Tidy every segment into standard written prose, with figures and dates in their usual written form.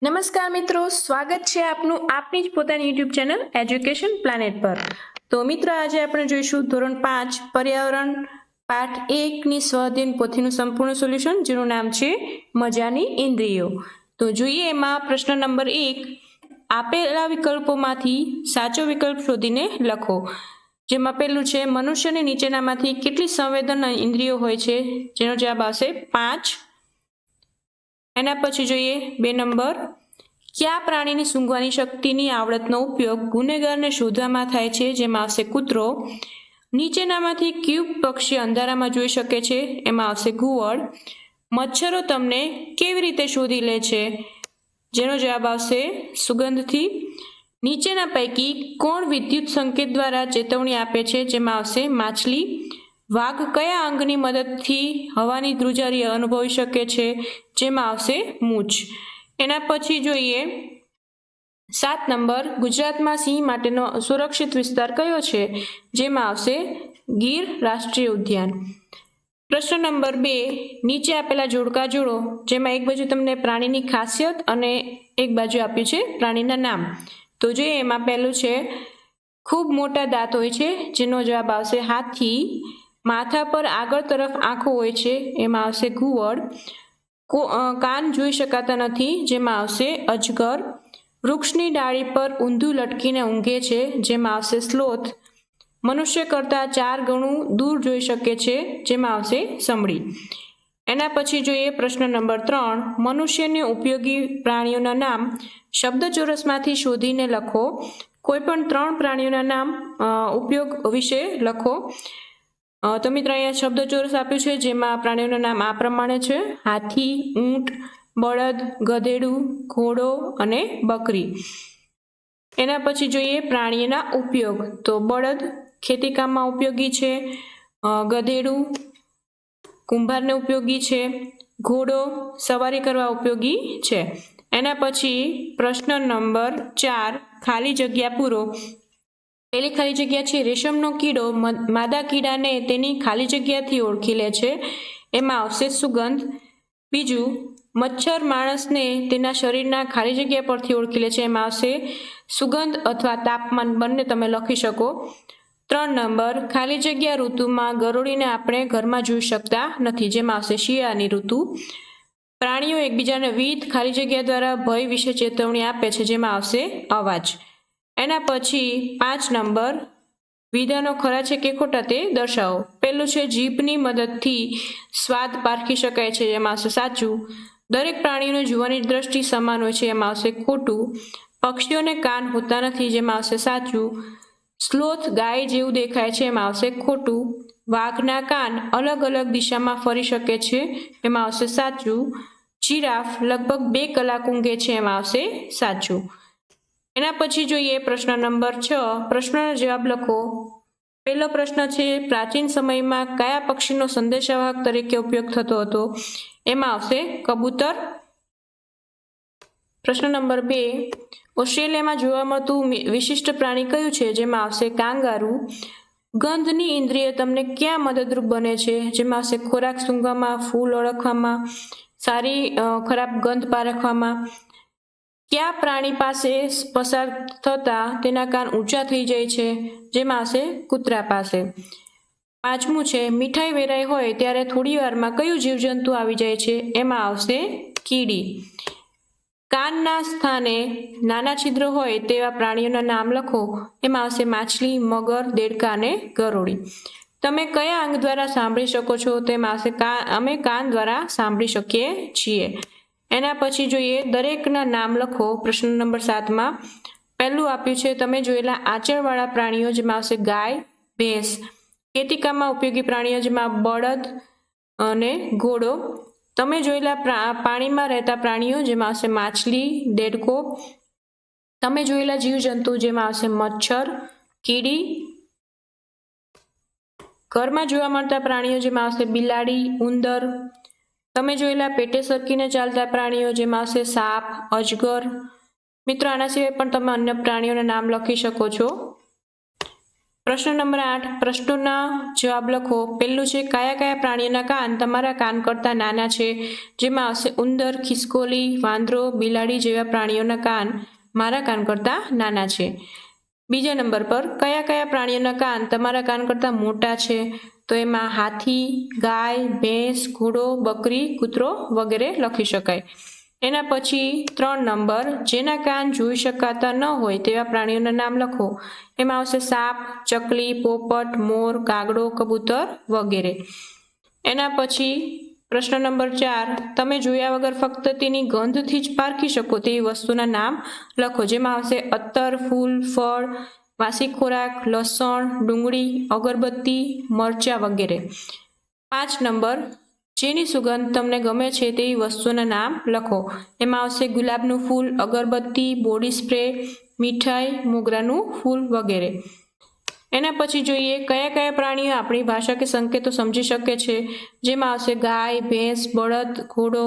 નમસ્કાર મિત્રો, સ્વાગત છે આપનું આપની જ પોતાની યુટ્યુબ ચેનલ એજ્યુકેશન પ્લાનેટ પર। તો મિત્રો, આજે આપણે જોઈશું ધોરણ 5 પર્યાવરણ પાઠ 1 ની સ્વાધ્યાય પોથીનું સંપૂર્ણ સોલ્યુશન, જેનું નામ છે મજાની ઇન્દ્રિયો। તો જોઈએ એમાં પ્રશ્ન નંબર 1, આપેલા વિકલ્પોમાંથી સાચો વિકલ્પ શોધીને લખો। જેમાં પહેલું છે મનુષ્યની નીચેનામાંથી કેટલી સંવેદન ઇન્દ્રિયો હોય છે, જેનો જવાબ આવશે 5। એના પછી જોઈએ 2 નંબર, કયા પ્રાણીની સૂંઘવાની શક્તિની આવડતનો ઉપયોગ ગુનેગારને શોધવામાં થાય છે, જેમાં આવશે કૂતરો। નીચેનામાંથી કયું પક્ષી અંધારામાં જોઈ શકે છે, એમાં આવશે ઘુવડ। મચ્છરો તમને કેવી રીતે શોધી લે છે, જેનો જવાબ આવશે સુગંધથી। નીચેના પૈકી કોણ વિદ્યુત સંકેત દ્વારા ચેતવણી આપે છે, જેમાં આવશે માછલી। વાઘ કયા અંગની મદદથી હવાની ધ્રુજારી અનુભવી શકે છે, જેમાં આવશે મૂછ। એના પછી જોઈએ 7 નંબર, ગુજરાતમાં સિંહ માટેનો સુરક્ષિત વિસ્તાર કયો છે, જેમાં આવશે ગીર રાષ્ટ્રીય ઉદ્યાન। પ્રશ્ન નંબર 2, નીચે આપેલા જોડકા જોડો, જેમાં એક બાજુ તમને પ્રાણીની ખાસિયત અને એક બાજુ આપ્યું છે પ્રાણીના નામ। તો જોઈએ એમાં પહેલું છે ખૂબ મોટા દાંત હોય છે, જેનો જવાબ આવશે હાથી। માથા પર આગળ તરફ આંખો હોય છે, એમાં આવશે ઘુવડ। કાન જોઈ શકાતા નથી, જેમાં આવશે અજગર। વૃક્ષની ડાળી પર ઊંધું લટકીને ઊંઘે છે, જેમાં આવશે સ્લોથ। મનુષ્ય કરતાં 4 ગણું દૂર જોઈ શકે છે, જેમાં આવશે સમડી। એના પછી જોઈએ પ્રશ્ન નંબર 3, મનુષ્યને ઉપયોગી પ્રાણીઓના નામ શબ્દચોરસમાંથી શોધીને લખો। કોઈ પણ 3 પ્રાણીઓના નામ ઉપયોગ વિશે લખો। તો મિત્રો, અહીંયા શબ્દચોરસ આપ્યું છે, જેમાં પ્રાણીઓના નામ આ પ્રમાણે છે: હાથી, ઊંટ, બળદ, ગધેડું, ઘોડો અને બકરી। એના પછી જોઈએ પ્રાણીના ઉપયોગ। તો બળદ ખેતીકામમાં ઉપયોગી છે, ગધેડું કુંભારને ઉપયોગી છે, ઘોડો સવારી કરવા ઉપયોગી છે। એના પછી પ્રશ્ન નંબર 4, ખાલી જગ્યા પૂરો। પહેલી ખાલી જગ્યા છે રેશમનો કીડો માદા કીડાને તેની ખાલી જગ્યાથી ઓળખી લે છે, એમાં આવશે સુગંધ। બીજું, મચ્છર માણસને તેના શરીરના ખાલી જગ્યા પરથી ઓળખી લે છે, એમાં આવશે સુગંધ અથવા તાપમાન, બંને તમે લખી શકો। 3 નંબર, ખાલી જગ્યા ઋતુમાં ગરોળીને આપણે ઘરમાં જોઈ શકતા નથી, જેમાં આવશે શિયાળાની ઋતુ। પ્રાણીઓ એકબીજાને વિવિધ ખાલી જગ્યા દ્વારા ભય વિશે ચેતવણી આપે છે, જેમાં આવશે અવાજ। એના પછી 5 નંબર, વિધાનો ખરા છે કે ખોટા તે દર્શાવો। પહેલું છે જીભની મદદથી સ્વાદ પારખી શકાય છે, એમાં આવશે સાચું। દરેક પ્રાણીઓની જોવાની દ્રષ્ટિ સમાન હોય છે, એમાં આવશે ખોટું। પક્ષીઓને કાન હોતા નથી, જેમાં આવશે સાચું। સ્લોથ ગાય જેવું દેખાય છે, એમાં આવશે ખોટું। વાઘના કાન અલગ અલગ દિશામાં ફરી શકે છે, એમાં આવશે સાચું। જીરાફ લગભગ 2 કલાક ઊંઘે છે, એમાં આવશે સાચું। એના પછી જોઈએ પ્રશ્ન નંબર 6, પ્રશ્નનો જવાબ લખો। પહેલો પ્રશ્ન છે પ્રાચીન સમયમાં કયા પક્ષીનો સંદેશાવાહક તરીકે ઉપયોગ થતો હતો, એમાં આવશે કબૂતર। પ્રશ્ન નંબર 2, ઓસ્ટ્રેલિયામાં જોવા મળતું વિશિષ્ટ પ્રાણી કયું છે, જેમાં આવશે કાંગારૂ। ગંધની ઇન્દ્રિય તમને ક્યાં મદદરૂપ બને છે, જેમાં આવશે ખોરાક સૂંઘવામાં, ફૂલ ઓળખવામાં, સારી ખરાબ ગંધ પારખવામાં। કયા પ્રાણી પાસે પસાર થતા તેના કાન ઊંચા થઈ જાય છે, જેમાં આવશે કૂતરા પાસે। 5મું છે મીઠાઈ વેરાઈ હોય ત્યારે થોડી વારમાં કયું જીવજંતુ આવી જાય છે, એમાં આવશે કીડી। કાનના સ્થાને નાના છિદ્ર હોય તેવા પ્રાણીઓના નામ લખો, એમાં આવશે માછલી, મગર, દેડકા અને ગરોળી। તમે કયા અંગ દ્વારા સાંભળી શકો છો, તેમાં આવશે અમે કાન દ્વારા સાંભળી શકીએ છીએ। એના પછી જોઈએ દરેકના નામ લખો। પ્રશ્ન નંબર 7માં પહેલું આપ્યું છે તમે જોયેલા આંચળવાળા પ્રાણીઓ, જેમાં આવશે ગાય, ભેંસ। ખેતીકામમાં ઉપયોગી પ્રાણીઓ, જેમાં બળદ અને ઘોડો। તમે જોયેલા પાણીમાં રહેતા પ્રાણીઓ, જેમાં આવશે માછલી, દેડકો। તમે જોયેલા જીવજંતુ, જેમાં આવશે મચ્છર, કીડી। ઘરમાં જોવા મળતા પ્રાણીઓ, જેમાં આવશે બિલાડી, ઉંદર। તમે જોયેલા પેટે સરકીને ચાલતા પ્રાણીઓ, જેમાં આવશે સાપ, અજગર। મિત્રો, આના સિવાય પણ તમે અન્ય પ્રાણીઓના નામ લખી શકો છો। પ્રશ્ન નંબર 8 પ્રશ્નોના જવાબ લખો. પહેલું છે કયા કયા પ્રાણીઓના કાન તમારા કાન કરતાં નાના છે? જેમાં આવશે ઉંદર, ખિસકોલી, વાંદરો, બિલાડી જેવા પ્રાણીઓના કાન મારા કાન કરતાં નાના છે. બીજા નંબર પર કયા કયા પ્રાણીઓના કાન તમારા કાન કરતાં મોટા છે? તો એમાં હાથી, ગાય, ભેંસ, ઘોડો, બકરી, કૂતરો વગેરે લખી શકાય. એના પછી 3 નંબર જેના કાન જોઈ શકાતા ન હોય તેવા પ્રાણીઓના નામ લખો. એમાં આવશે સાપ, ચકલી, પોપટ, મોર, કાગડો, કબૂતર વગેરે. એના પછી પ્રશ્ન નંબર 4 તમે જોયા વગર ફક્ત તેની ગંધથી જ પારખી શકો તેવી વસ્તુના નામ લખો. જેમાં આવશે અત્તર, ફૂલ, ફળ, વાસી ખોરાક, લસણ, ડુંગળી, અગરબત્તી, મરચાં વગેરે. 5 નંબર જેની સુગંધ તમને ગમે છે તેવી વસ્તુના નામ લખો. એમાં આવશે ગુલાબનું ફૂલ, અગરબત્તી, બોડી સ્પ્રે, મીઠાઈ, મોગરાનું ફૂલ વગેરે. એના પછી જોઈએ કયા કયા પ્રાણીઓ આપણી ભાષા કે સંકેતો સમજી શકે છે. જેમાં આવશે ગાય, ભેંસ, બળદ, ઘોડો,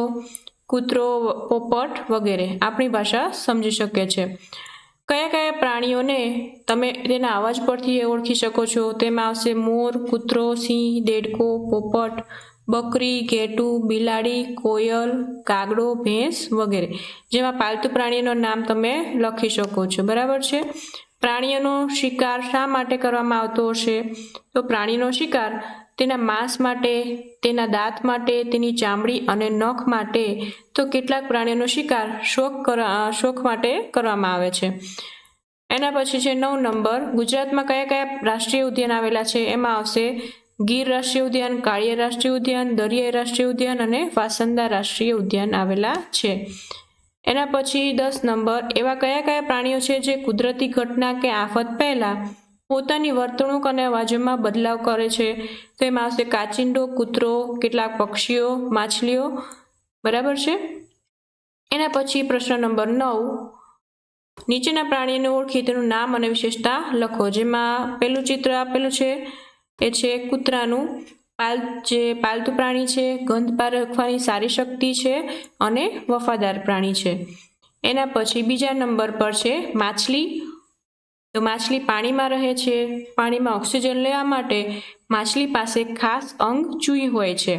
કૂતરો, પોપટ વગેરે આપણી ભાષા સમજી શકે છે. કયા કયા પ્રાણીઓને તમે તેના અવાજ પરથી ઓળખી શકો છો? તેમાં આવશે મોર, કૂતરો, સિંહ, દેડકો, પોપટ, બકરી, ઘેટું, બિલાડી, કોયલ, કાગડો, ભેંસ વગેરે. જેમાં પાલતુ પ્રાણીઓના નામ તમે લખી શકો છો. બરાબર છે. પ્રાણીઓનો શિકાર શા માટે કરવામાં આવતો હશે? તો પ્રાણીનો શિકાર તેના માંસ માટે, તેના દાંત માટે, તેની ચામડી અને નખ માટે. તો કેટલાક પ્રાણીઓનો શિકાર શોખ માટે કરવામાં આવે છે. એના પછી છે 9 નંબર ગુજરાતમાં કયા કયા રાષ્ટ્રીય ઉદ્યાન આવેલા છે? એમાં આવશે ગીર રાષ્ટ્રીય ઉદ્યાન, કાળિયા રાષ્ટ્રીય ઉદ્યાન, દરિયાઈ રાષ્ટ્રીય ઉદ્યાન અને વાસંદા રાષ્ટ્રીય ઉદ્યાન આવેલા છે. એના પછી 10 નંબર એવા કયા કયા પ્રાણીઓ છે જે કુદરતી ઘટના કે આફત પહેલા પોતાની વર્તણૂક અને અવાજોમાં બદલાવ કરે છે? તો એમાં આવશે કાચિંડો, કૂતરો, કેટલાક પક્ષીઓ, માછલીઓ. બરાબર છે. એના પછી પ્રશ્ન નંબર 9 નીચેના પ્રાણીઓને ઓળખી તેનું નામ અને વિશેષતા લખો. જેમાં પહેલું ચિત્ર આપેલું છે એ છે કૂતરાનું. જે પાલતુ પ્રાણી છે, ગંધ પારખવાની સારી શક્તિ છે અને વફાદાર પ્રાણી છે. એના પછી બીજા નંબર પર છે માછલી. તો માછલી પાણીમાં રહે છે. પાણીમાં ઓક્સિજન લેવા માટે માછલી પાસે ખાસ અંગ ચૂઈ હોય છે.